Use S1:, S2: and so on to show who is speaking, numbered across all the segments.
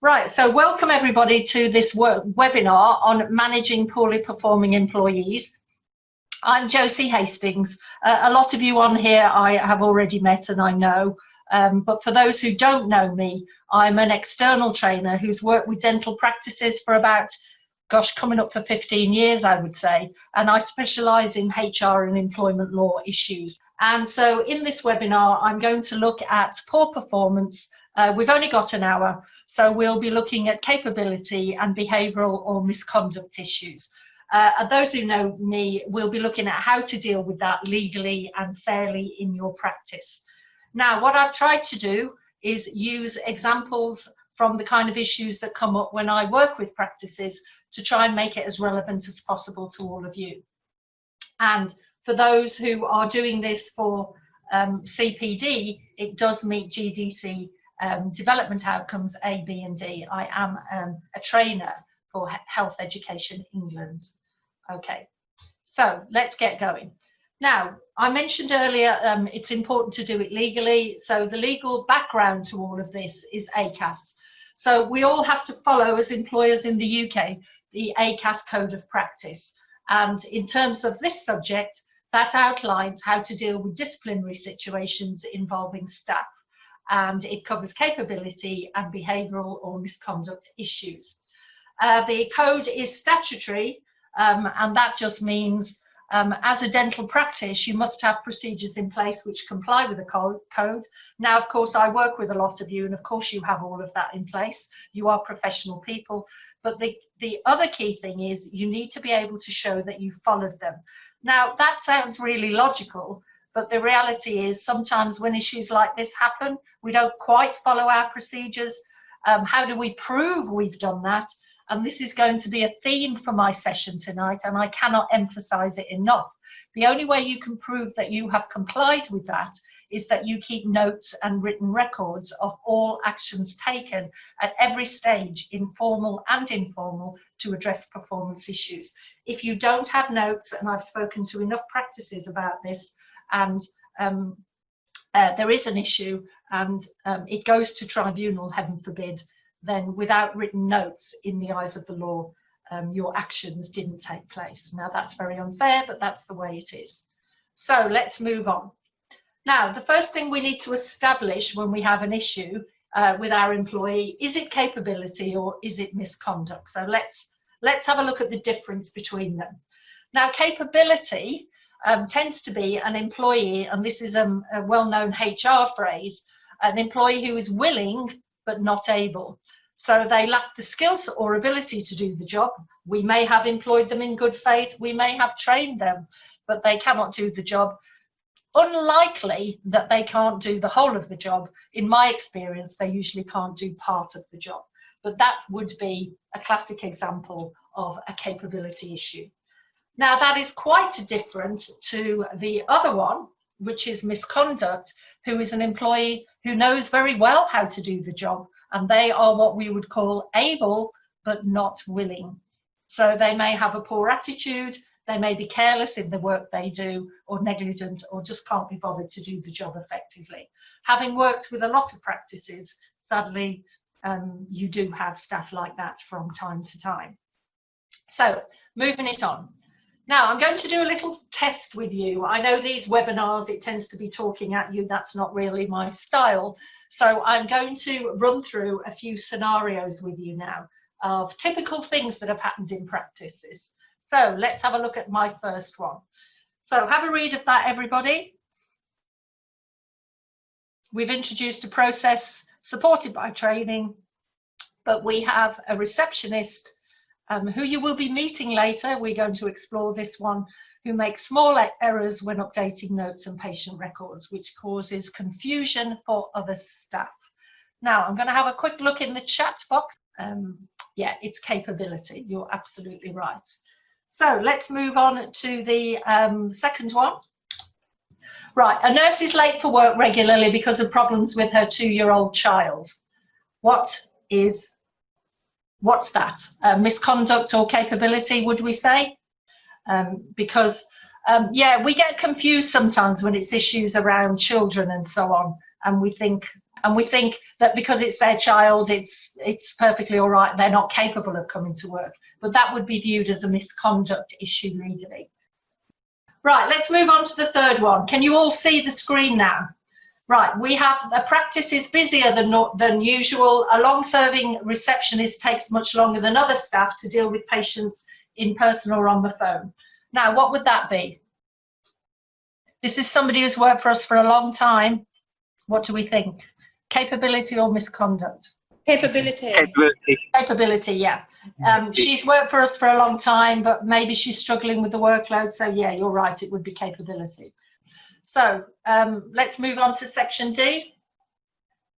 S1: Right, so welcome everybody to this webinar on managing poorly performing employees. I'm Josie Hastings. A lot of you on here I have already met and I know, but for those who don't know me, I'm an external trainer who's worked with dental practices for about, coming up for 15 years, I would say, and I specialise in HR and employment law issues. And so in this webinar, I'm going to look at poor performance. We've only got an hour, so we'll be looking at capability and behavioural or misconduct issues. And those who know me will be looking at how to deal with that legally and fairly in your practice. Now, what I've tried to do is use examples from the kind of issues that come up when I work with practices to try and make it as relevant as possible to all of you. And for those who are doing this for CPD, it does meet GDC development outcomes A, B and D. I am a trainer for Health Education England. Okay, so let's get going. Now, I mentioned earlier it's important to do it legally. So the legal background to all of this is ACAS. So we all have to follow, as employers in the UK, the ACAS Code of Practice. And in terms of this subject, that outlines how to deal with disciplinary situations involving staff. And it covers capability and behavioural or misconduct issues. The code is statutory, and that just means as a dental practice, you must have procedures in place which comply with the code. Now, of course, I work with a lot of you, and of course you have all of that in place. You are professional people. But the other key thing is you need to be able to show that you followed them. Now, that sounds really logical, but the reality is sometimes when issues like this happen, we don't quite follow our procedures. How do we prove we've done that? And this is going to be a theme for my session tonight, and I cannot emphasize it enough. The only way you can prove that you have complied with that is that you keep notes and written records of all actions taken at every stage, informal and informal, to address performance issues. If you don't have notes, and I've spoken to enough practices about this, and there is an issue and it goes to tribunal, heaven forbid, then without written notes in the eyes of the law, your actions didn't take place. Now that's very unfair, but that's the way it is. So let's move on. Now, the first thing we need to establish when we have an issue with our employee, is it capability or is it misconduct? So let's have a look at the difference between them. Now, capability tends to be an employee, and this is a well-known HR phrase, an employee who is willing but not able. So they lack the skills or ability to do the job. We may have employed them in good faith, we may have trained them, but they cannot do the job. Unlikely that they can't do the whole of the job. In my experience, they usually can't do part of the job. But that would be a classic example of a capability issue. Now, that is quite different to the other one, which is misconduct, who is an employee who knows very well how to do the job, and they are what we would call able but not willing. So they may have a poor attitude, they may be careless in the work they do, or negligent, or just can't be bothered to do the job effectively. Having worked with a lot of practices, sadly, you do have staff like that from time to time. So, moving it on. Now, I'm going to do a little test with you. I know these webinars, it tends to be talking at you. That's not really my style. So I'm going to run through a few scenarios with you now of typical things that have happened in practices. So let's have a look at my first one. So have a read of that, everybody. We've introduced a process supported by training, but we have a receptionist who you will be meeting later. We're going to explore this one, who makes small errors when updating notes and patient records, which causes confusion for other staff. Now, I'm going to have a quick look in the chat box. Yeah, it's capability. You're absolutely right. So let's move on to the second one. Right, a nurse is late for work regularly because of problems with her 2-year-old child. What's that? Misconduct or capability, would we say? Because, yeah, we get confused sometimes when it's issues around children and so on, and we think and we think that because it's their child, it's perfectly all right, they're not capable of coming to work. But that would be viewed as a misconduct issue legally. Right, let's move on to the third one. Can you all see the screen now? Right, we have a practice is busier than usual. A long-serving receptionist takes much longer than other staff to deal with patients in person or on the phone. Now, what would that be? This is somebody who's worked for us for a long time. What do we think? Capability or misconduct?
S2: Capability.
S1: Capability, yeah. She's worked for us for a long time, but maybe she's struggling with the workload. So yeah, you're right, it would be capability. So let's move on to section D.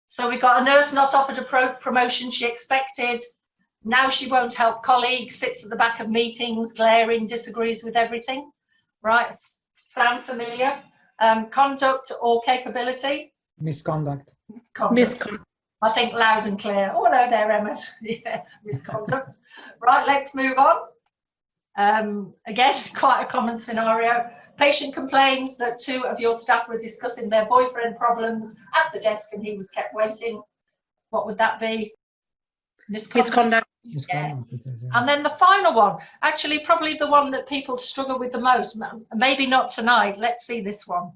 S1: So we've got a nurse not offered a promotion she expected. Now she won't help colleagues, sits at the back of meetings, glaring, disagrees with everything. Right, sound familiar? Conduct or capability?
S3: Misconduct.
S2: Misconduct.
S1: I think loud and clear. Oh, hello there, Emma. Yeah, misconduct. Right, let's move on. Again, quite a common scenario. Patient complains that 2 of your staff were discussing their boyfriend problems at the desk and he was kept waiting. What would that be?
S2: Misconduct.
S1: Yeah. And then the final one, actually probably the one that people struggle with the most, maybe not tonight. Let's see this one.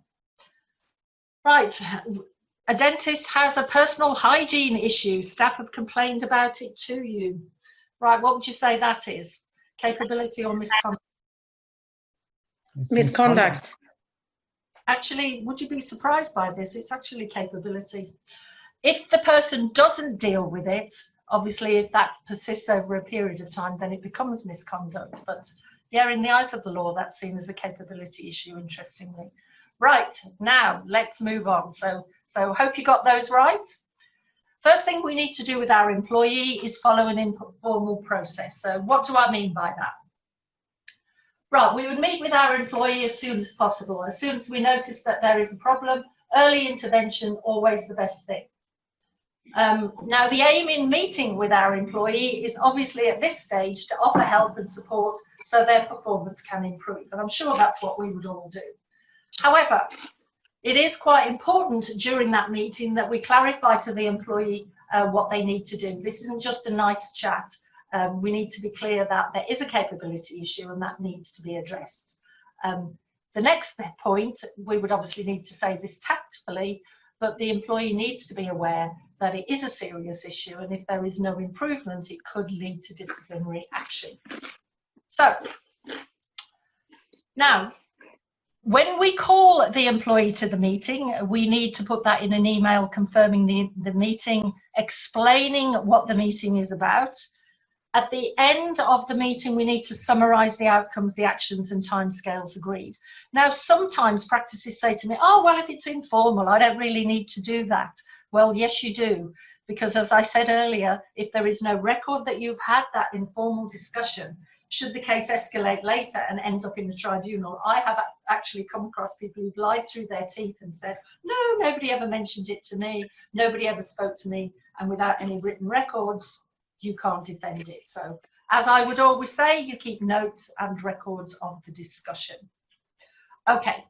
S1: Right, a dentist has a personal hygiene issue. Staff have complained about it to you. Right, what would you say that is? Capability or misconduct?
S2: Misconduct.
S1: Actually, would you be surprised by this? It's actually capability. If the person doesn't deal with it, obviously if that persists over a period of time, then it becomes misconduct. But yeah, in the eyes of the law, that's seen as a capability issue, interestingly. Right, now let's move on. So hope you got those right. First thing we need to do with our employee is follow an informal process. So what do I mean by that? Right, we would meet with our employee as soon as possible. As soon as we notice that there is a problem, early intervention, always the best thing. Now, the aim in meeting with our employee is obviously at this stage to offer help and support so their performance can improve. And I'm sure that's what we would all do. However, it is quite important during that meeting that we clarify to the employee what they need to do. This isn't just a nice chat. We need to be clear that there is a capability issue and that needs to be addressed. The next point, we would obviously need to say this tactfully, but the employee needs to be aware that it is a serious issue, and if there is no improvement, it could lead to disciplinary action. So, now, when we call the employee to the meeting, we need to put that in an email confirming the meeting, explaining what the meeting is about. At the end of the meeting, we need to summarise the outcomes, the actions and timescales agreed. Now, sometimes practices say to me, oh, well, if it's informal, I don't really need to do that. Well, yes, you do, because as I said earlier, if there is no record that you've had that informal discussion, should the case escalate later and end up in the tribunal, I have actually come across people who've lied through their teeth and said, no, nobody ever mentioned it to me, nobody ever spoke to me, and without any written records, you can't defend it. So, as I would always say, you keep notes and records of the discussion. Okay.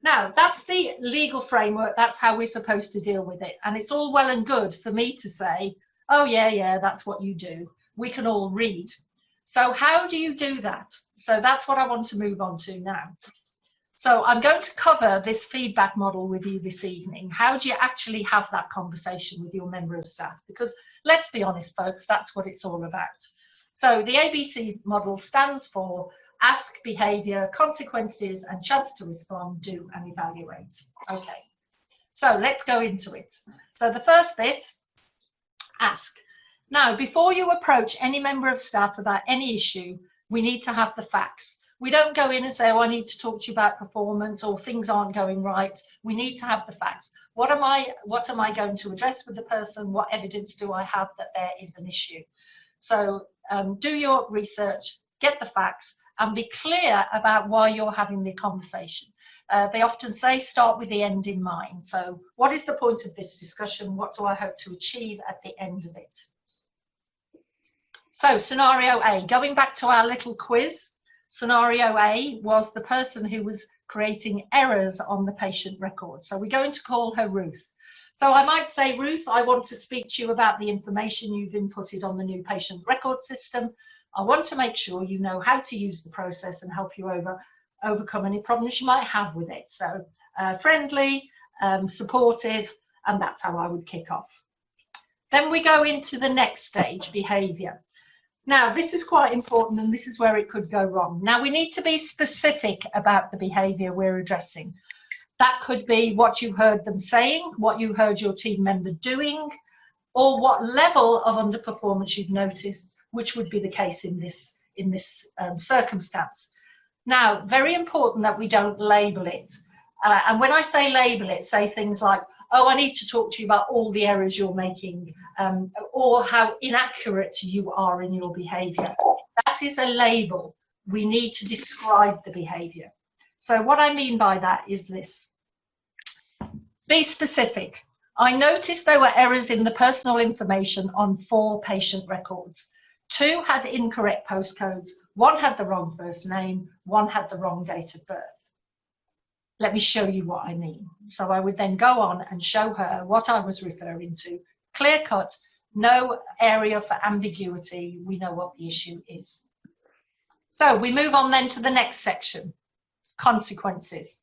S1: Now, that's the legal framework, that's how we're supposed to deal with it. And it's all well and good for me to say, oh, yeah, that's what you do. We can all read. So how do you do that? So that's what I want to move on to now. So I'm going to cover this feedback model with you this evening. How do you actually have that conversation with your member of staff? Because let's be honest, folks, that's what it's all about. So the ABC model stands for ask, behaviour, consequences and chance to respond, do and evaluate. Okay, so let's go into it. So the first bit, ask. Now, before you approach any member of staff about any issue, we need to have the facts. We don't go in and say, oh, I need to talk to you about performance or things aren't going right. We need to have the facts. What am I going to address with the person? What evidence do I have that there is an issue? So do your research, get the facts, and be clear about why you're having the conversation. They often say start with the end in mind. So what is the point of this discussion? What do I hope to achieve at the end of it? So scenario A, going back to our little quiz, scenario A was the person who was creating errors on the patient record. So we're going to call her Ruth. So I might say, Ruth, I want to speak to you about the information you've inputted on the new patient record system. I want to make sure you know how to use the process and help you overcome any problems you might have with it. So friendly, supportive, and that's how I would kick off. Then we go into the next stage, behaviour. Now, this is quite important, and this is where it could go wrong. Now, we need to be specific about the behaviour we're addressing. That could be what you heard them saying, what you heard your team member doing, or what level of underperformance you've noticed, which would be the case in this circumstance. Now, very important that we don't label it. And when I say label it, say things like, oh, I need to talk to you about all the errors you're making, or how inaccurate you are in your behaviour. That is a label. We need to describe the behaviour. So what I mean by that is this. Be specific. I noticed there were errors in the personal information on 4 patient records. 2 had incorrect postcodes, 1 had the wrong first name, 1 had the wrong date of birth. Let me show you what I mean. So I would then go on and show her what I was referring to. Clear cut, no area for ambiguity. We know what the issue is. So we move on then to the next section, consequences.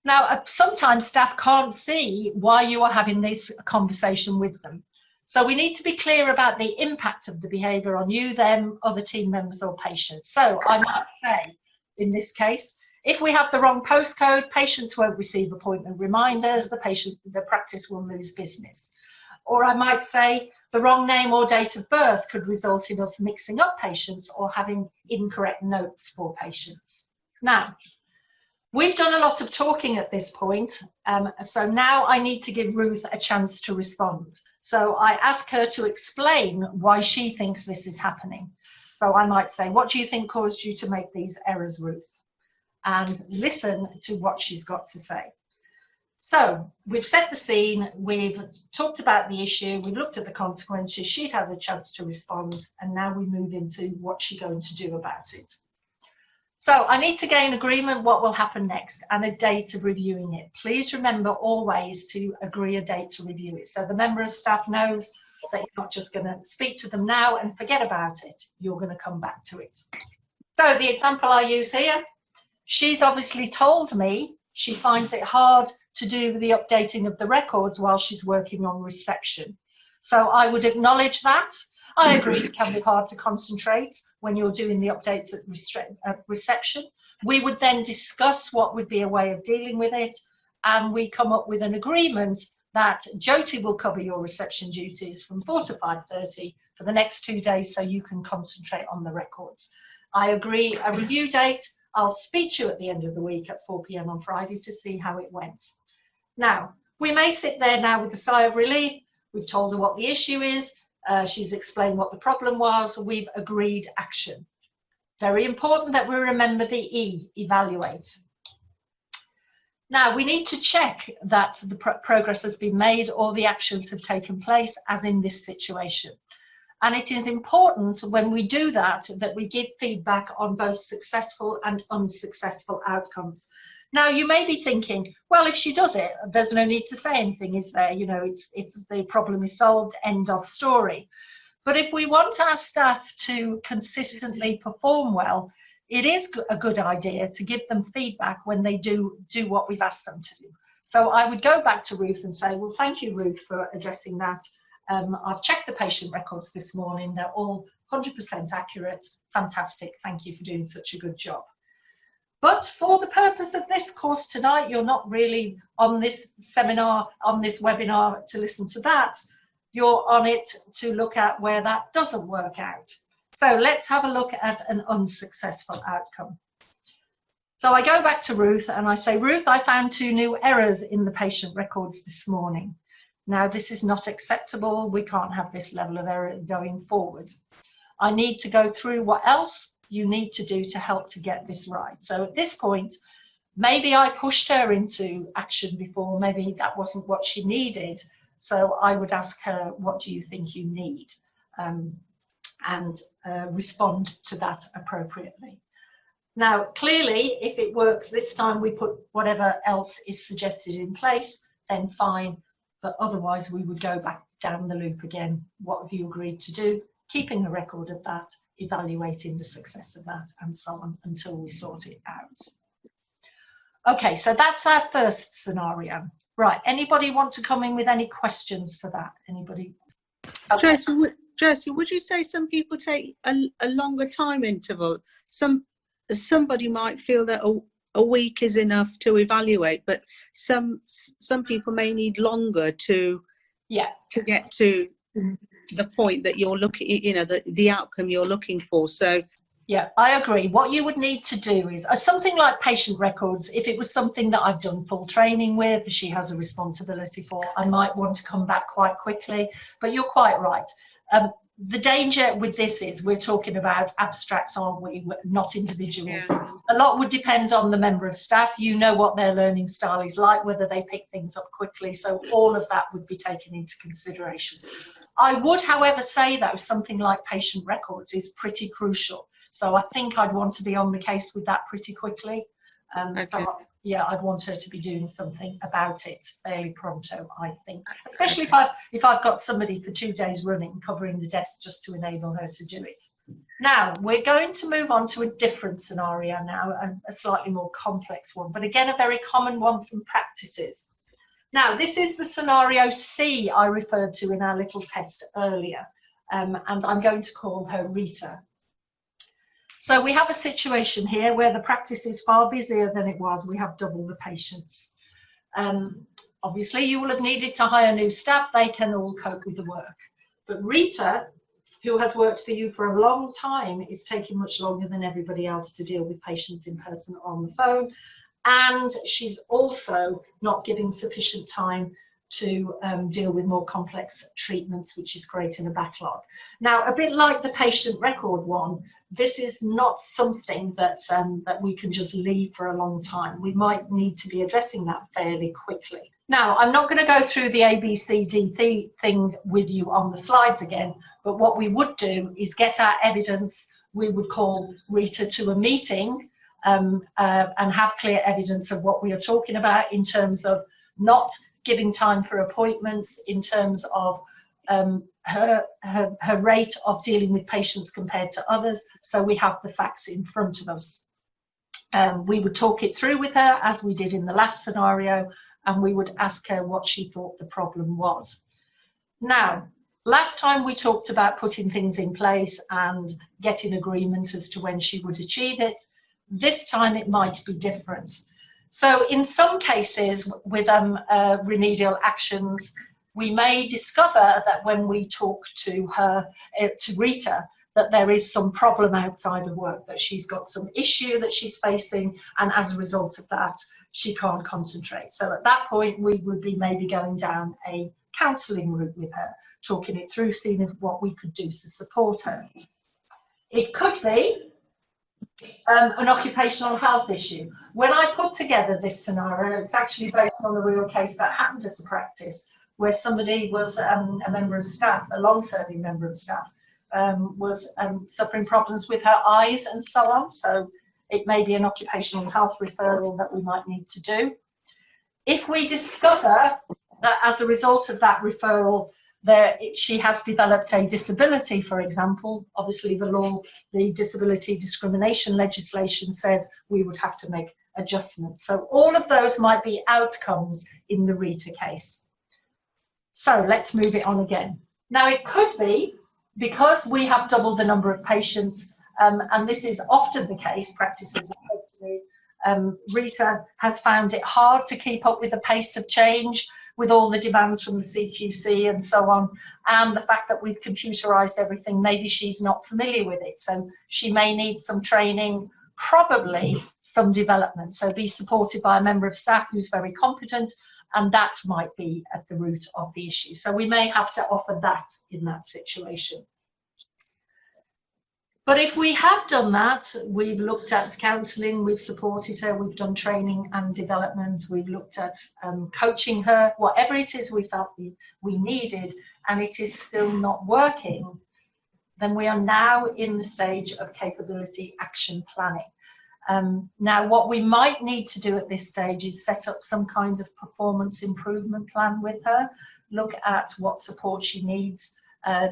S1: Now, sometimes staff can't see why you are having this conversation with them. So we need to be clear about the impact of the behaviour on you, them, other team members or patients. So I might say, in this case, if we have the wrong postcode, patients won't receive appointment reminders, the practice will lose business. Or I might say the wrong name or date of birth could result in us mixing up patients or having incorrect notes for patients. Now, we've done a lot of talking at this point, so now I need to give Ruth a chance to respond. So I ask her to explain why she thinks this is happening. So I might say, what do you think caused you to make these errors, Ruth? And listen to what she's got to say. So we've set the scene, we've talked about the issue, we've looked at the consequences, she has a chance to respond, and now we move into what she's going to do about it. So I need to gain agreement what will happen next and a date of reviewing it. Please remember always to agree a date to review it. So the member of staff knows that you're not just going to speak to them now and forget about it. You're going to come back to it. So the example I use here, she's obviously told me she finds it hard to do the updating of the records while she's working on reception. So I would acknowledge that. I agree it can be hard to concentrate when you're doing the updates at reception. We would then discuss what would be a way of dealing with it, and we come up with an agreement that Jyoti will cover your reception duties from 4 to 5:30 for the next 2 days so you can concentrate on the records. I agree a review date. I'll speak to you at the end of the week at 4 p.m. on Friday to see how it went. Now, we may sit there now with a sigh of relief. We've told her what the issue is. She's explained what the problem was. We've agreed action. Very important that we remember the E, evaluate. Now, we need to check that the progress has been made or the actions have taken place, as in this situation. And it is important when we do that, that we give feedback on both successful and unsuccessful outcomes. Now, you may be thinking, well, if she does it, there's no need to say anything, is there? You know, it's the problem is solved, end of story. But if we want our staff to consistently perform well, it is a good idea to give them feedback when they do what we've asked them to do. So I would go back to Ruth and say, well, thank you, Ruth, for addressing that. I've checked the patient records this morning. They're all 100% accurate. Fantastic. Thank you for doing such a good job. But for the purpose of this course tonight, you're not really on this seminar, on this webinar to listen to that. You're on it to look at where that doesn't work out. So let's have a look at an unsuccessful outcome. So I go back to Ruth and I say, Ruth, I found 2 new errors in the patient records this morning. Now, this is not acceptable. We can't have this level of error going forward. I need to go through what else you need to do to help to get this right. So at this point, maybe I pushed her into action before, maybe that wasn't what she needed. So I would ask her, what do you think you need? And respond to that appropriately. Now, clearly, if it works this time, we put whatever else is suggested in place, then fine. but otherwise we would go back down the loop again. What have you agreed to do? Keeping a record of that, evaluating the success of that, and so on until we sort it out. Okay, so that's our first scenario. Right, anybody want to come in with any questions for that? Anybody? Okay.
S2: Josie, would you say some people take a longer time interval? Somebody might feel that a week is enough to evaluate, but some people may need longer to get to the point that you're looking, the outcome you're looking for. So
S1: yeah, I agree. What you would need to do is something like patient records. If it was something that I've done full training with, she has a responsibility for, I might want to come back quite quickly. But you're quite right. The danger with this is we're talking about abstracts, aren't we? Not individuals.
S2: Yeah.
S1: A lot would depend on the member of staff. You know what their learning style is like, whether they pick things up quickly. So all of that would be taken into consideration. I would, however, say though, something like patient records is pretty crucial. So I think I'd want to be on the case with that pretty quickly.
S2: Okay.
S1: So yeah, I'd want her to be doing something about it fairly pronto, I think. Especially if I've got somebody for 2 days running covering the desk just to enable her to do it. Now we're going to move on to a different scenario now, a slightly more complex one, but again a very common one from practices. Now this is the scenario C I referred to in our little test earlier, and I'm going to call her Rita. So we have a situation here where the practice is far busier than it was. We have double the patients. Obviously, you will have needed to hire new staff. They can all cope with the work. But Rita, who has worked for you for a long time, is taking much longer than everybody else to deal with patients in person or on the phone. And she's also not giving sufficient time to deal with more complex treatments, which is creating a backlog. Now, a bit like the patient record one, this is not something that we can just leave for a long time. We might need to be addressing that fairly quickly. Now, I'm not going to go through the ABCD thing with you on the slides again, but what we would do is get our evidence. We would call Rita to a meeting and have clear evidence of what we are talking about in terms of not giving time for appointments, in terms of her rate of dealing with patients compared to others, so we have the facts in front of us. We would talk it through with her as we did in the last scenario, and we would ask her what she thought the problem was. Now, last time we talked about putting things in place and getting agreement as to when she would achieve it. This time it might be different. So in some cases with remedial actions, we may discover that when we talk to her, to Rita, that there is some problem outside of work, that she's got some issue that she's facing, and as a result of that, she can't concentrate. So at that point, we would be maybe going down a counselling route with her, talking it through, seeing what we could do to support her. It could be an occupational health issue. When I put together this scenario, it's actually based on a real case that happened at a practice where somebody was a member of staff, a long-serving member of staff, was suffering problems with her eyes and so on. So it may be an occupational health referral that we might need to do. If we discover that as a result of that referral, she has developed a disability, for example, obviously the disability discrimination legislation says we would have to make adjustments. So all of those might be outcomes in the Rita case. So let's move it on again. Now it could be because we have doubled the number of patients, and this is often the case, practices have said to me, Rita has found it hard to keep up with the pace of change, with all the demands from the CQC and so on, and the fact that we've computerized everything, maybe she's not familiar with it. So she may need some training, probably some development. So be supported by a member of staff who's very competent, and that might be at the root of the issue. So we may have to offer that in that situation. But if we have done that, we've looked at counselling, we've supported her, we've done training and development, we've looked at coaching her, whatever it is we felt we needed, and it is still not working, then we are now in the stage of capability action planning. Now, what we might need to do at this stage is set up some kind of performance improvement plan with her, look at what support she needs,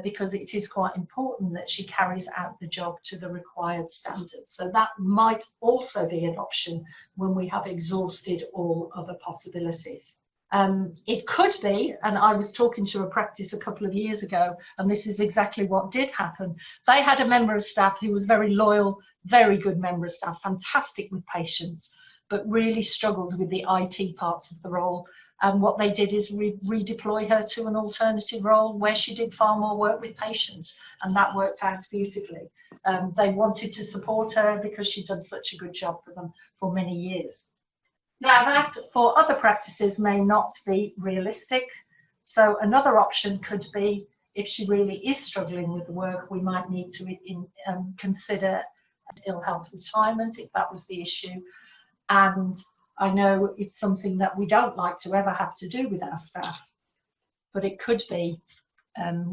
S1: because it is quite important that she carries out the job to the required standards. So that might also be an option when we have exhausted all other possibilities. It could be, and I was talking to a practice a couple of years ago, and this is exactly what did happen. They had a member of staff who was very loyal, very good member of staff, fantastic with patients, but really struggled with the IT parts of the role. And what they did is redeploy her to an alternative role where she did far more work with patients, and that worked out beautifully. They wanted to support her because she'd done such a good job for them for many years. Now, that for other practices may not be realistic. So another option could be, if she really is struggling with the work, we might need to consider ill health retirement if that was the issue. And I know it's something that we don't like to ever have to do with our staff, but it could be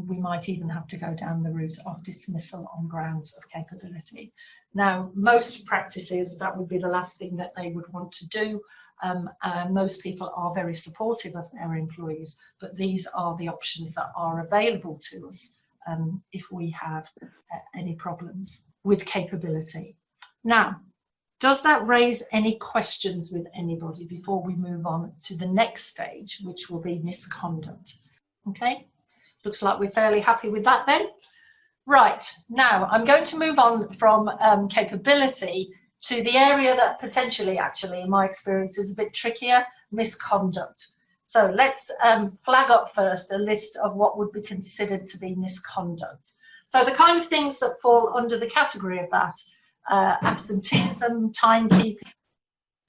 S1: we might even have to go down the route of dismissal on grounds of capability. Now, most practices, that would be the last thing that they would want to do. Most people are very supportive of their employees, but these are the options that are available to us if we have any problems with capability. Now, does that raise any questions with anybody before we move on to the next stage, which will be misconduct? Okay, looks like we're fairly happy with that then. Right, now I'm going to move on from capability to the area that potentially, actually, in my experience, is a bit trickier, misconduct. So let's flag up first a list of what would be considered to be misconduct. So the kind of things that fall under the category of that: absenteeism, timekeeping,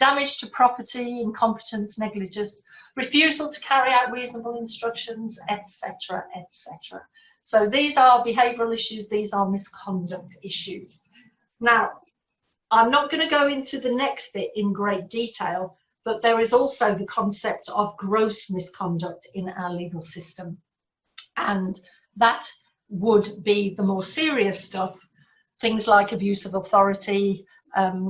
S1: damage to property, incompetence, negligence, refusal to carry out reasonable instructions, etc., etc. So these are behavioural issues, these are misconduct issues. Now, I'm not going to go into the next bit in great detail, but there is also the concept of gross misconduct in our legal system. And that would be the more serious stuff, things like abuse of authority,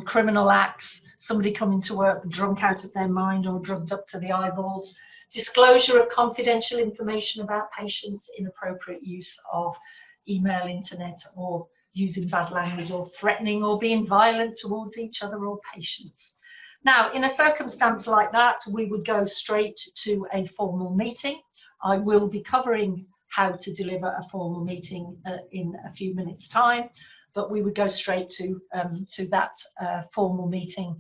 S1: criminal acts, somebody coming to work drunk out of their mind or drugged up to the eyeballs, disclosure of confidential information about patients, inappropriate use of email, internet, or using bad language, or threatening or being violent towards each other or patients. Now, in a circumstance like that, we would go straight to a formal meeting. I will be covering how to deliver a formal meeting in a few minutes' time, but we would go straight to that formal meeting.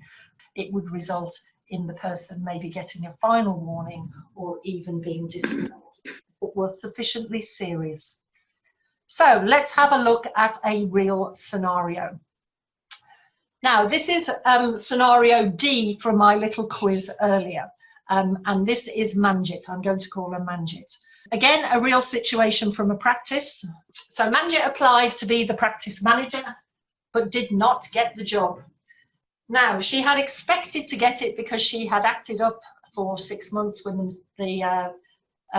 S1: It would result in the person maybe getting a final warning or even being dismissed. It was sufficiently serious. So let's have a look at a real scenario. Now, this is scenario D from my little quiz earlier, and this is Manjit. I'm going to call her Manjit. Again, a real situation from a practice. So Manjit applied to be the practice manager, but did not get the job. Now, she had expected to get it because she had acted up for 6 months when the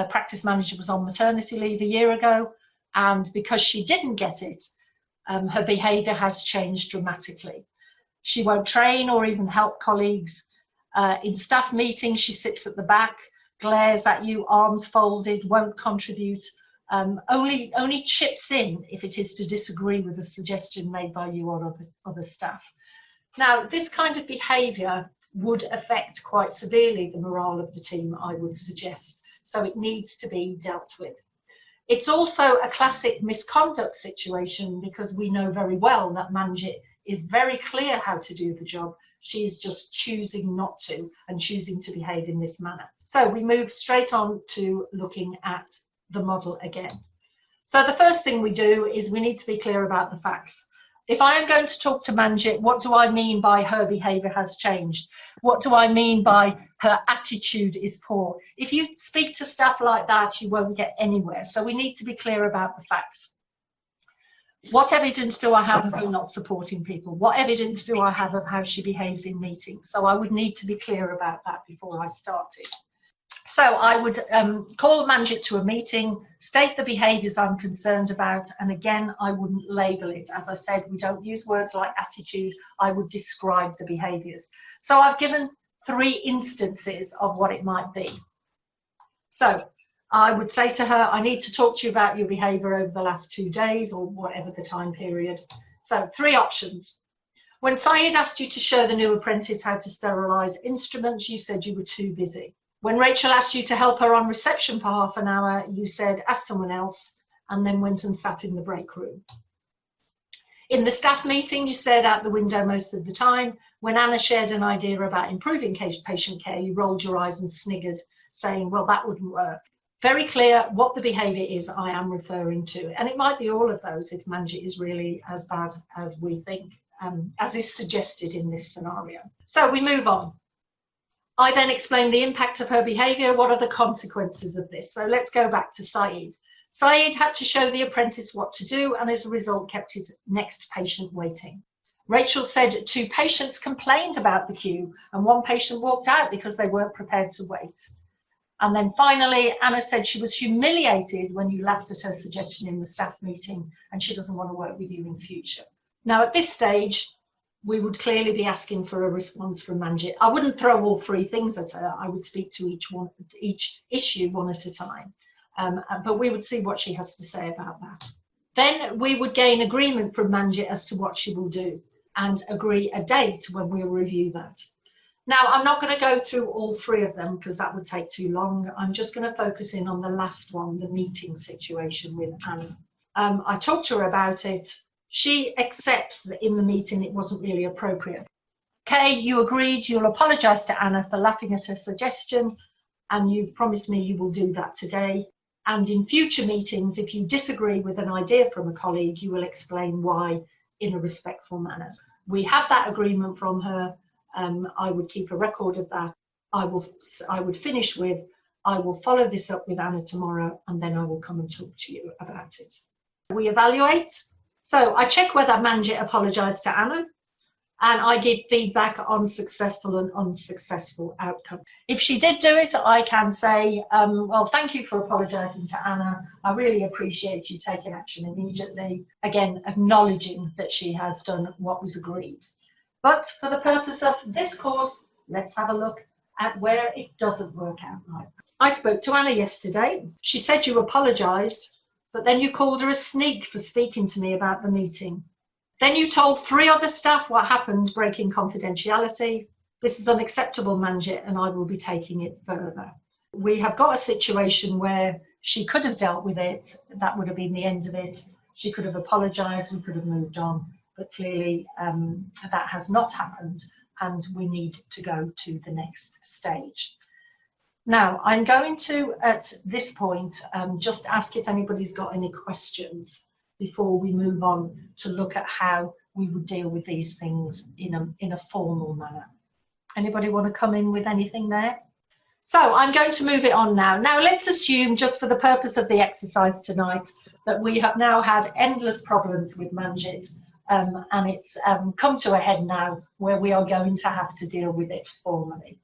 S1: practice manager was on maternity leave a year ago, and because she didn't get it, her behaviour has changed dramatically. She won't train or even help colleagues. In staff meetings, she sits at the back, glares at you, arms folded, won't contribute, only chips in if it is to disagree with a suggestion made by you or other staff. Now, this kind of behaviour would affect quite severely the morale of the team, I would suggest, so it needs to be dealt with. It's also a classic misconduct situation because we know very well that Manjit is very clear how to do the job. She's just choosing not to and choosing to behave in this manner. So we move straight on to looking at the model again. So the first thing we do is we need to be clear about the facts. If I am going to talk to Manjit, what do I mean by her behaviour has changed? What do I mean by her attitude is poor? If you speak to staff like that, you won't get anywhere. So we need to be clear about the facts. What evidence do I have of her not supporting people? What evidence do I have of how she behaves in meetings? So I would need to be clear about that before I started. So I would call Manjit to a meeting, state the behaviours I'm concerned about, and again, I wouldn't label it. As I said, we don't use words like attitude. I would describe the behaviours. So I've given 3 instances of what it might be. So I would say to her, I need to talk to you about your behaviour over the last 2 days or whatever the time period. So 3 options. When Syed asked you to show the new apprentice how to sterilise instruments, you said you were too busy. When Rachel asked you to help her on reception for half an hour, you said, ask someone else, and then went and sat in the break room. In the staff meeting, you stared out the window most of the time. When Anna shared an idea about improving patient care, you rolled your eyes and sniggered, saying, well, that wouldn't work. Very clear what the behaviour is I am referring to. And it might be all of those if Manjit is really as bad as we think, as is suggested in this scenario. So we move on. I then explained the impact of her behaviour. What are the consequences of this? So let's go back to Syed. Syed had to show the apprentice what to do, and as a result kept his next patient waiting. Rachel said 2 patients complained about the queue, and 1 patient walked out because they weren't prepared to wait. And then finally, Anna said she was humiliated when you laughed at her suggestion in the staff meeting, and she doesn't want to work with you in future. Now, at this stage, we would clearly be asking for a response from Manjit. I wouldn't throw all 3 things at her. I would speak to each issue one at a time. But we would see what she has to say about that. Then we would gain agreement from Manjit as to what she will do and agree a date when we'll review that. Now, I'm not going to go through all 3 of them because that would take too long. I'm just going to focus in on the last one, the meeting situation with Anna. I talked to her about it. She accepts that in the meeting it wasn't really appropriate. Okay, you agreed you'll apologise to Anna for laughing at her suggestion, and you've promised me you will do that today. And in future meetings, if you disagree with an idea from a colleague, you will explain why in a respectful manner. We have that agreement from her. I would keep a record of that. I would finish with, I will follow this up with Anna tomorrow, and then I will come and talk to you about it. We evaluate. So I check whether Manjit apologised to Anna, and I give feedback on successful and unsuccessful outcome. If she did do it, I can say, well, thank you for apologising to Anna. I really appreciate you taking action immediately. Again, acknowledging that she has done what was agreed. But for the purpose of this course, let's have a look at where it doesn't work out right. I spoke to Anna yesterday. She said you apologised, but then you called her a sneak for speaking to me about the meeting. Then you told 3 other staff what happened, breaking confidentiality. This is unacceptable, Manjit, and I will be taking it further. We have got a situation where she could have dealt with it. That would have been the end of it. She could have apologised. We could have moved on. But clearly that has not happened, and we need to go to the next stage. Now, I'm going to, at this point, just ask if anybody's got any questions before we move on to look at how we would deal with these things in a formal manner. Anybody want to come in with anything there? So I'm going to move it on now. Now, let's assume, just for the purpose of the exercise tonight, that we have now had endless problems with Manjit, and it's come to a head now where we are going to have to deal with it formally.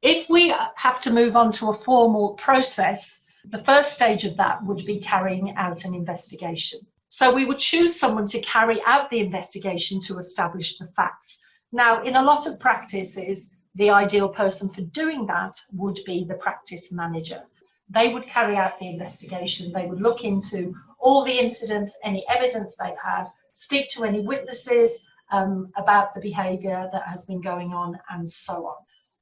S1: If we have to move on to a formal process, the first stage of that would be carrying out an investigation. So we would choose someone to carry out the investigation to establish the facts. Now, in a lot of practices, the ideal person for doing that would be the practice manager. They would carry out the investigation. They would look into all the incidents, any evidence they've had, speak to any witnesses about the behaviour that has been going on, and so on.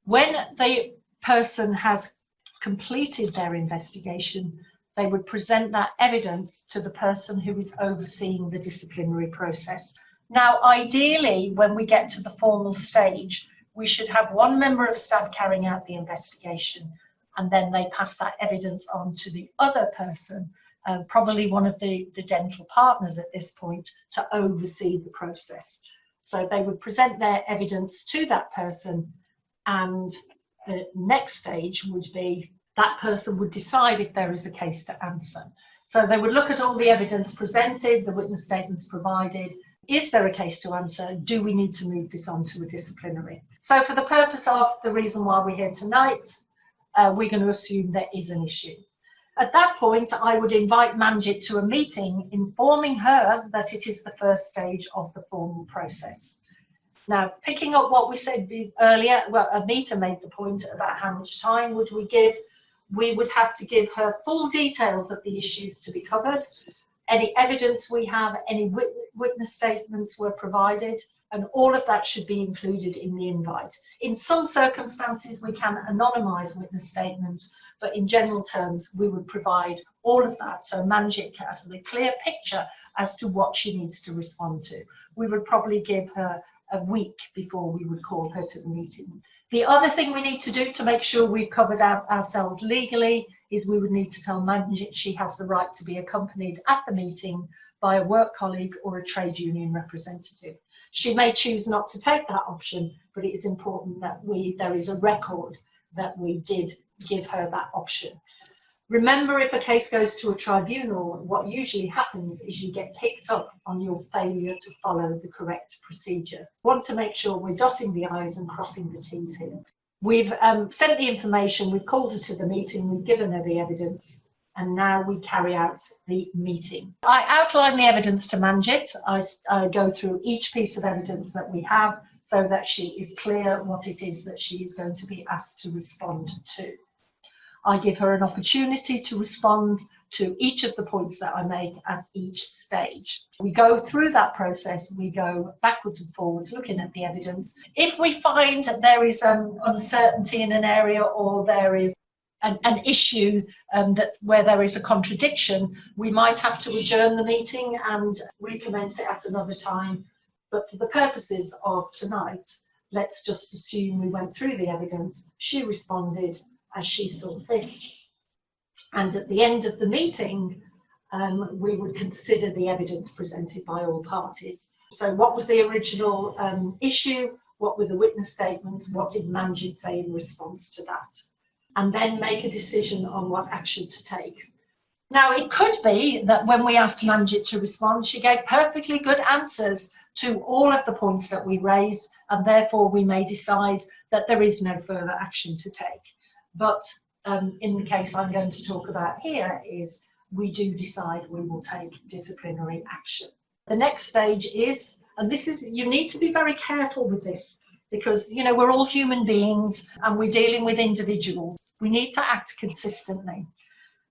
S1: When the person has completed their investigation, they would present that evidence to the person who is overseeing the disciplinary process. Now, ideally, when we get to the formal stage, we should have 1 member of staff carrying out the investigation, and then they pass that evidence on to the other person, probably one of the dental partners at this point, to oversee the process. So they would present their evidence to that person, and the next stage would be that person would decide if there is a case to answer. So they would look at all the evidence presented, the witness statements provided. Is there a case to answer? Do we need to move this on to a disciplinary? So for the purpose of the reason why we're here tonight, we're going to assume there is an issue. At that point, I would invite Manjit to a meeting, informing her that it is the first stage of the formal process. Now, picking up what we said earlier, well, Anita made the point about how much time would we give. We would have to give her full details of the issues to be covered, any evidence we have, any witness statements were provided, and all of that should be included in the invite. In some circumstances, we can anonymise witness statements, but in general terms, we would provide all of that so Manjit has a clear picture as to what she needs to respond to. We would probably give her a week before we would call her to the meeting. The other thing we need to do to make sure we've covered ourselves legally is we would need to tell Manjit she has the right to be accompanied at the meeting by a work colleague or a trade union representative. She may choose not to take that option, but it is important that there is a record that we did give her that option. Remember, if a case goes to a tribunal, what usually happens is you get picked up on your failure to follow the correct procedure. We want to make sure we're dotting the I's and crossing the T's here. We've sent the information, we've called her to the meeting, we've given her the evidence, and now we carry out the meeting. I outline the evidence to Manjit. I go through each piece of evidence that we have so that she is clear what it is that she is going to be asked to respond to. I give her an opportunity to respond to each of the points that I make at each stage. We go through that process, we go backwards and forwards looking at the evidence. If we find there is uncertainty in an area or there is an issue where there is a contradiction, we might have to adjourn the meeting and recommence it at another time. But for the purposes of tonight, let's just assume we went through the evidence, she responded as she saw fit. And at the end of the meeting, we would consider the evidence presented by all parties. So what was the original issue? What were the witness statements? What did Manjit say in response to that? And then make a decision on what action to take. Now, it could be that when we asked Manjit to respond, she gave perfectly good answers to all of the points that we raised, and therefore we may decide that there is no further action to take. But in the case I'm going to talk about here is we do decide we will take disciplinary action. The next stage is, and this is, you need to be very careful with this because, you know, we're all human beings and we're dealing with individuals. We need to act consistently.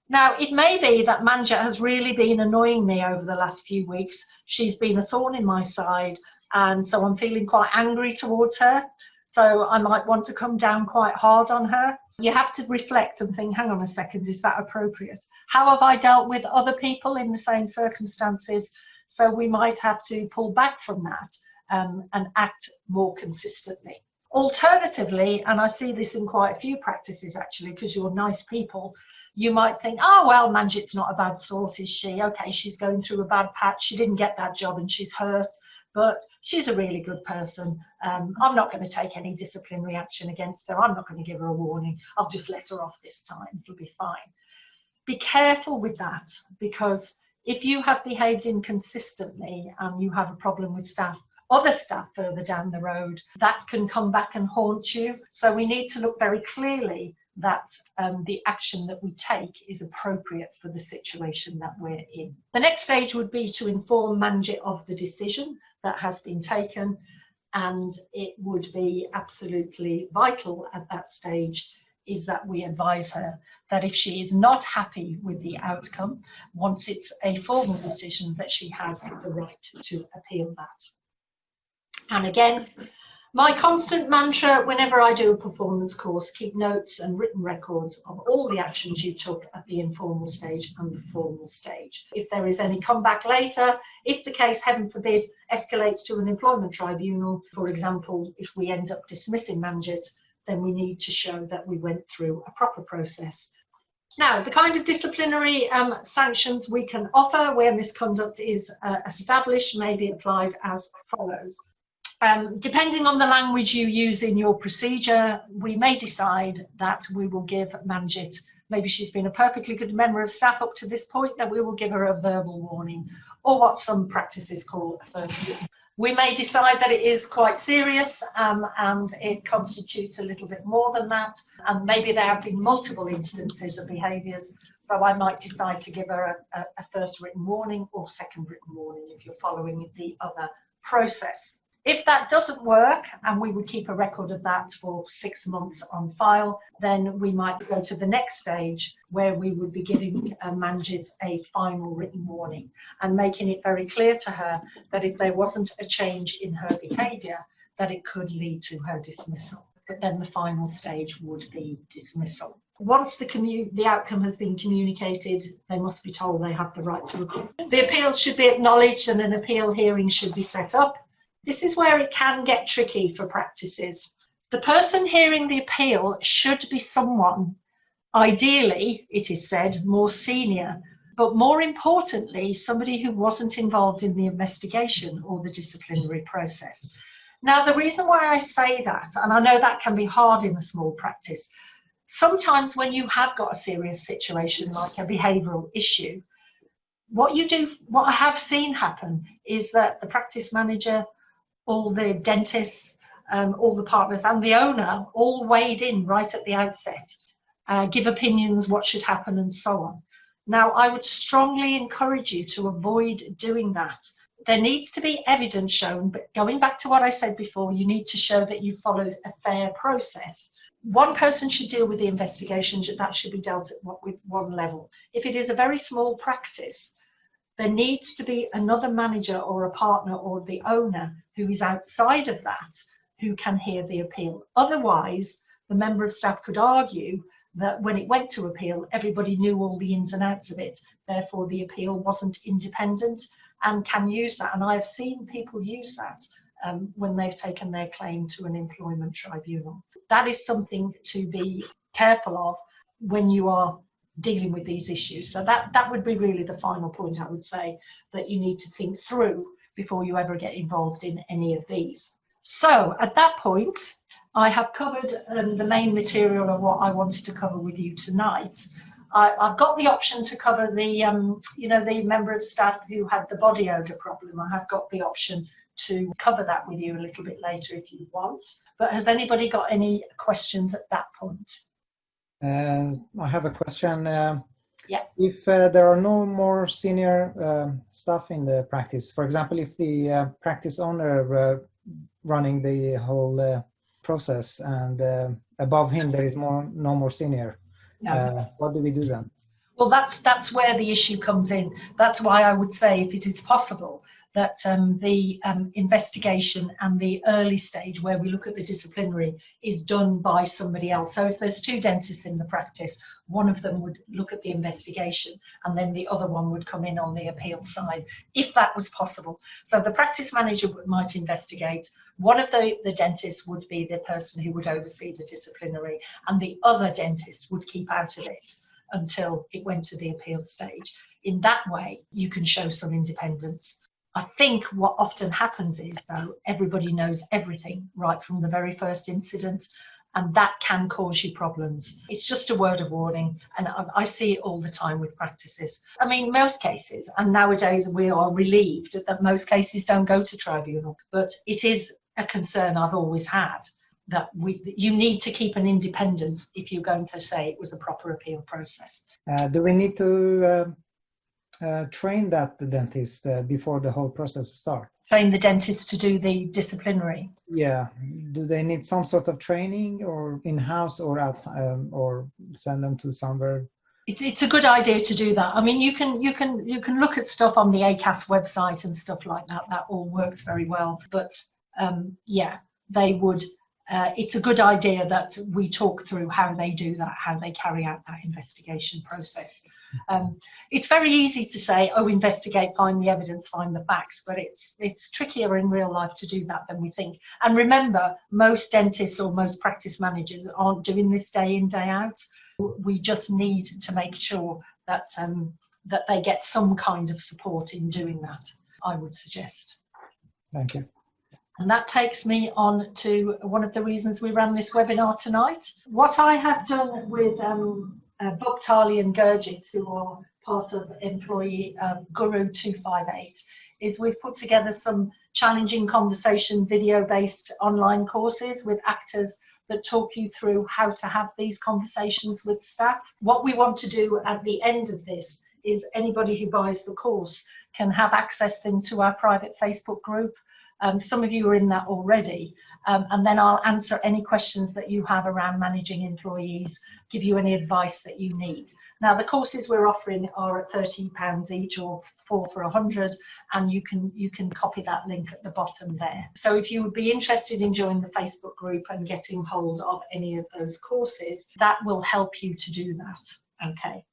S1: Now, it may be that Manjit has really been annoying me over the last few weeks. She's been a thorn in my side, and so I'm feeling quite angry towards her. So I might want to come down quite hard on her. You have to reflect and think, hang on a second, is that appropriate? How have I dealt with other people in the same circumstances? So we might have to pull back from that and act more consistently. Alternatively, and I see this in quite a few practices actually, because you're nice people, you might think, oh, well, Manjit's not a bad sort, is she? Okay, she's going through a bad patch. She didn't get that job and she's hurt, but she's a really good person. I'm not going to take any disciplinary action against her. I'm not going to give her a warning. I'll just let her off this time. It'll be fine. Be careful with that, because if you have behaved inconsistently and you have a problem with other staff further down the road, that can come back and haunt you. So we need to look very clearly that the action that we take is appropriate for the situation that we're in. The next stage would be to inform Manjit of the decision that has been taken, and it would be absolutely vital at that stage is that we advise her that if she is not happy with the outcome, once it's a formal decision, that she has the right to appeal that. And again, my constant mantra whenever I do a performance course, keep notes and written records of all the actions you took at the informal stage and the formal stage. If there is any comeback later, if the case, heaven forbid, escalates to an employment tribunal, for example, if we end up dismissing Manjit, then we need to show that we went through a proper process. Now, the kind of disciplinary sanctions we can offer where misconduct is established may be applied as follows. Depending on the language you use in your procedure, we may decide that we will give Manjit, maybe she's been a perfectly good member of staff up to this point, that we will give her a verbal warning, or what some practices call a first written. We may decide that it is quite serious and it constitutes a little bit more than that, and maybe there have been multiple instances of behaviours, so I might decide to give her a first written warning or second written warning if you're following the other process. If that doesn't work, and we would keep a record of that for 6 months on file, then we might go to the next stage where we would be giving managers a final written warning and making it very clear to her that if there wasn't a change in her behaviour, that it could lead to her dismissal. But then the final stage would be dismissal. Once the outcome has been communicated, they must be told they have the right to appeal. The appeal should be acknowledged and an appeal hearing should be set up. This is where it can get tricky for practices. The person hearing the appeal should be someone, ideally, it is said, more senior, but more importantly, somebody who wasn't involved in the investigation or the disciplinary process. Now, the reason why I say that, and I know that can be hard in a small practice, sometimes when you have got a serious situation like a behavioural issue, what I have seen happen is that the practice manager, all the dentists, all the partners and the owner all weighed in right at the outset, give opinions what should happen and so on. Now, I would strongly encourage you to avoid doing that. There needs to be evidence shown, but going back to what I said before, you need to show that you followed a fair process. One person should deal with the investigation, that should be dealt with one level. If it is a very small practice, there needs to be another manager or a partner or the owner who is outside of that who can hear the appeal. Otherwise, the member of staff could argue that when it went to appeal, everybody knew all the ins and outs of it. Therefore, the appeal wasn't independent and can use that. And I have seen people use that when they've taken their claim to an employment tribunal. That is something to be careful of when you are dealing with these issues. So that would be really the final point, I would say, that you need to think through before you ever get involved in any of these. So at that point, I have covered the main material of what I wanted to cover with you tonight. I've got the option to cover the, the member of staff who had the body odour problem. I have got the option to cover that with you a little bit later if you want. But has anybody got any questions at that point?
S3: I have a question.
S1: Yeah.
S3: If there are no more senior staff in the practice, for example, if the practice owner running the whole process and above him there is no more senior, what do we do then?
S1: Well, that's where the issue comes in. That's why I would say, if it is possible, that the investigation and the early stage where we look at the disciplinary is done by somebody else. So if there's two dentists in the practice, one of them would look at the investigation and then the other one would come in on the appeal side, if that was possible. So the practice manager might investigate, one of the dentists would be the person who would oversee the disciplinary, and the other dentist would keep out of it until it went to the appeal stage. In that way, you can show some independence. I think what often happens is, though, everybody knows everything right from the very first incident, and that can cause you problems. It's just a word of warning, and I see it all the time with practices. I mean, most cases, and nowadays we are relieved that most cases don't go to tribunal, but it is a concern I've always had, that you need to keep an independence if you're going to say it was a proper appeal process.
S3: Do we need to train the dentist before the whole process starts?
S1: Train the dentist to do the disciplinary?
S3: Yeah. Do they need some sort of training, or in-house, or or send them to somewhere?
S1: It's a good idea to do that. I mean, you can look at stuff on the ACAS website and stuff like that. That all works very well. But yeah, they would. It's a good idea that we talk through how they do that, how they carry out that investigation process. It's very easy to say, oh, investigate, find the evidence, find the facts, but it's trickier in real life to do that than we think. And remember, most dentists or most practice managers aren't doing this day in, day out. We just need to make sure that that they get some kind of support in doing that, I would suggest.
S3: Thank you.
S1: And that takes me on to one of the reasons we ran this webinar tonight. What I have done with Bugtali and Gurjit, who are part of Employee Guru 258, is we've put together some challenging conversation video-based online courses with actors that talk you through how to have these conversations with staff. What we want to do at the end of this is anybody who buys the course can have access into our private Facebook group. Some of you are in that already. And then I'll answer any questions that you have around managing employees, give you any advice that you need. Now, the courses we're offering are at £30 each, or 4 for 100, and you can copy that link at the bottom there. So if you would be interested in joining the Facebook group and getting hold of any of those courses, that will help you to do that. Okay.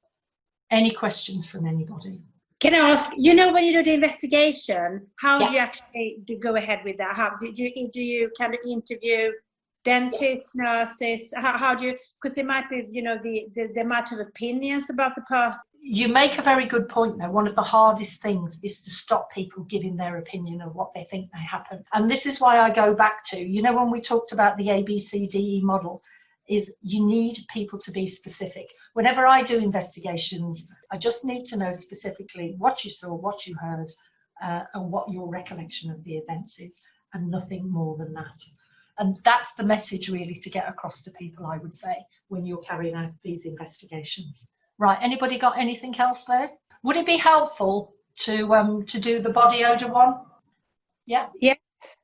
S1: Any questions from anybody?
S4: Can I ask, you know, when you do the investigation, how
S1: Yeah.
S4: do you actually go ahead with that? How do you kind of interview dentists, nurses? How do you, because it might be, you know, they might have opinions about the person.
S1: You make a very good point though. One of the hardest things is to stop people giving their opinion of what they think may happen. And this is why I go back to, you know, when we talked about the ABCDE model, is you need people to be specific. Whenever I do investigations, I just need to know specifically what you saw, what you heard, and what your recollection of the events is, and nothing more than that. And that's the message really to get across to people, I would say, when you're carrying out these investigations. Right, anybody got anything else there? Would it be helpful to do the body odour one? Yeah?
S4: Yeah.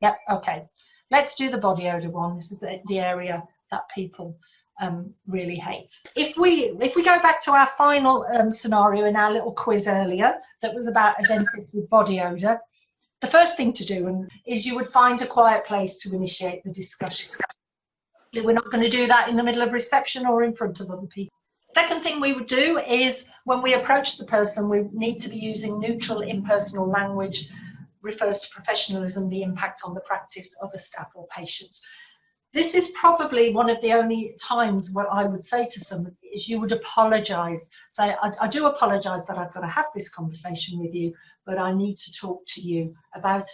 S1: Yeah, okay. Let's do the body odour one. This is the area that people really hate. If we go back to our final scenario in our little quiz earlier that was about a dentist with body odour, the first thing to do is you would find a quiet place to initiate the discussion. We're not going to do that in the middle of reception or in front of other people. Second thing we would do is when we approach the person, we need to be using neutral, impersonal language, refers to professionalism, the impact on the practice of the staff or patients. This is probably one of the only times where I would say to somebody is you would apologise. Say, I do apologise that I've got to have this conversation with you, but I need to talk to you about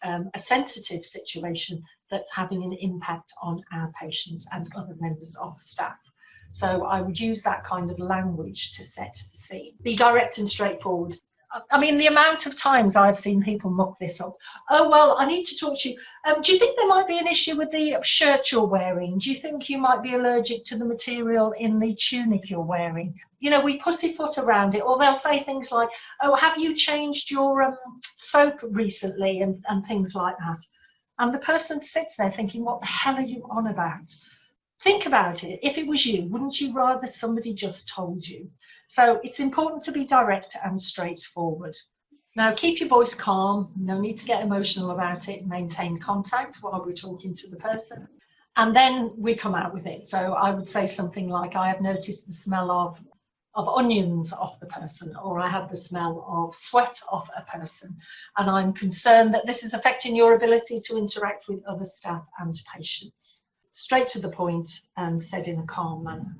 S1: a sensitive situation that's having an impact on our patients and other members of staff. So I would use that kind of language to set the scene. Be direct and straightforward. I mean, the amount of times I've seen people muck this up. Oh, well, I need to talk to you. Do you think there might be an issue with the shirt you're wearing? Do you think you might be allergic to the material in the tunic you're wearing? You know, we pussyfoot around it. Or they'll say things like, oh, have you changed your soap recently? And things like that. And the person sits there thinking, what the hell are you on about? Think about it. If it was you, wouldn't you rather somebody just told you? So it's important to be direct and straightforward. Now, keep your voice calm. No need to get emotional about it. Maintain contact while we're talking to the person. And then we come out with it. So I would say something like, I have noticed the smell of onions off the person, or I have the smell of sweat off a person. And I'm concerned that this is affecting your ability to interact with other staff and patients. Straight to the point, said in a calm manner.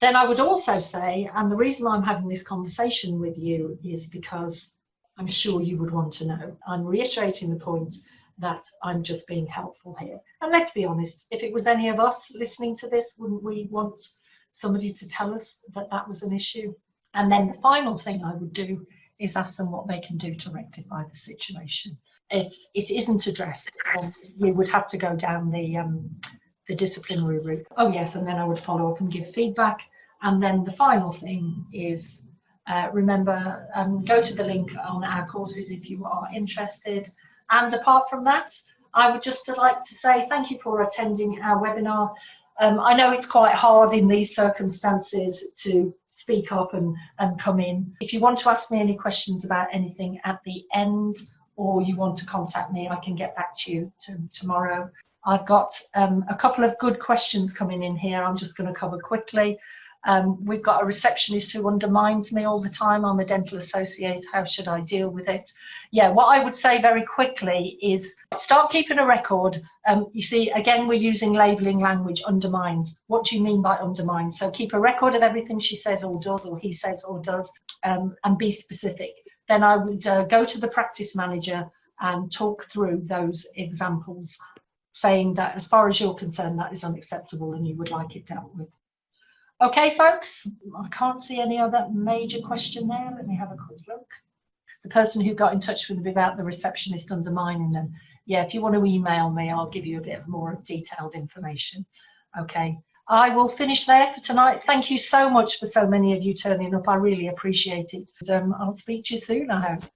S1: Then I would also say, and the reason I'm having this conversation with you is because I'm sure you would want to know. I'm reiterating the point that I'm just being helpful here. And let's be honest, if it was any of us listening to this, wouldn't we want somebody to tell us that that was an issue? And then the final thing I would do is ask them what they can do to rectify the situation. If it isn't addressed, then you would have to go down the disciplinary route. Oh yes, and then I would follow up and give feedback. And then the final thing is, remember, go to the link on our courses if you are interested. And apart from that, I would just like to say thank you for attending our webinar. I know it's quite hard in these circumstances to speak up and come in. If you want to ask me any questions about anything at the end, or you want to contact me, I can get back to you tomorrow. I've got a couple of good questions coming in here. I'm just going to cover quickly. We've got a receptionist who undermines me all the time. I'm a dental associate. How should I deal with it? Yeah, what I would say very quickly is start keeping a record. You see, again, we're using labelling language, undermines. What do you mean by undermine? So keep a record of everything she says or does, or he says or does, and be specific. Then I would go to the practice manager and talk through those examples, saying that as far as you're concerned, that is unacceptable and you would like it dealt with. Okay, folks, I can't see any other major question there. Let me have a quick look. The person who got in touch with me about the receptionist undermining them. Yeah, if you want to email me, I'll give you a bit of more detailed information. Okay, I will finish there for tonight. Thank you so much for so many of you turning up. I really appreciate it. I'll speak to you soon, I hope.